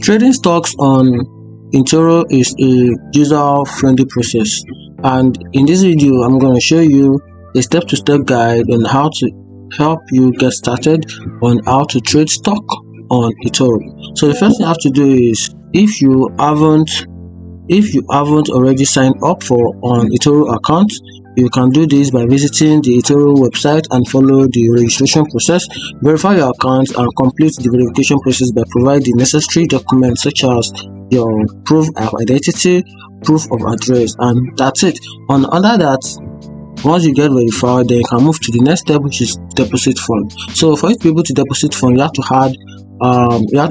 Trading stocks on eToro is a user-friendly process, and in this video I'm going to show you a step-to-step guide on how to help you get started on how to trade stock on eToro. So the first thing you have to do is, if you haven't already signed up for an eToro account, you can do this by visiting the eToro website and follow the registration process. Verify your account and complete the verification process by providing necessary documents such as your proof of identity, proof of address, and that's it. Under that, once you get verified, then you can move to the next step, which is deposit fund. So for you to be able to deposit fund, you have to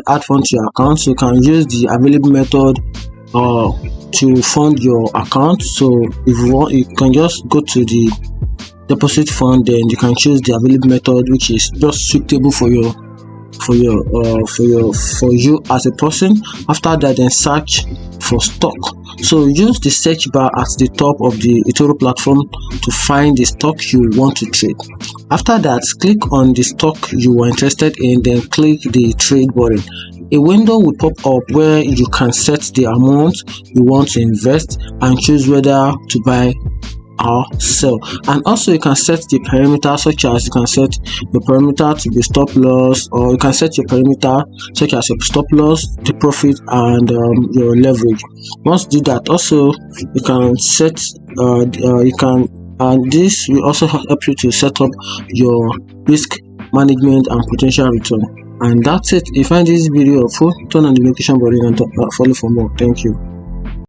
add funds to your account. So you can use the available method to fund your account. So if you want, you can just go to the deposit fund, then you can choose the available method which is just suitable for you as a person. After that, then search for stock. So use the search bar at the top of the eToro platform to find the stock you want to trade. After that, click on the stock you are interested in, then click the trade button. A window will pop up where you can set the amount you want to invest and choose whether to buy or sell. And also you can set the parameter, such as you can set your parameter to be stop loss, or you can set your parameter such as your stop loss, the profit, and your leverage. Once you do that, also you can set and this will also help you to set up your risk management and potential return. And that's it. If you find this video helpful, turn on the notification button and follow for more. Thank you.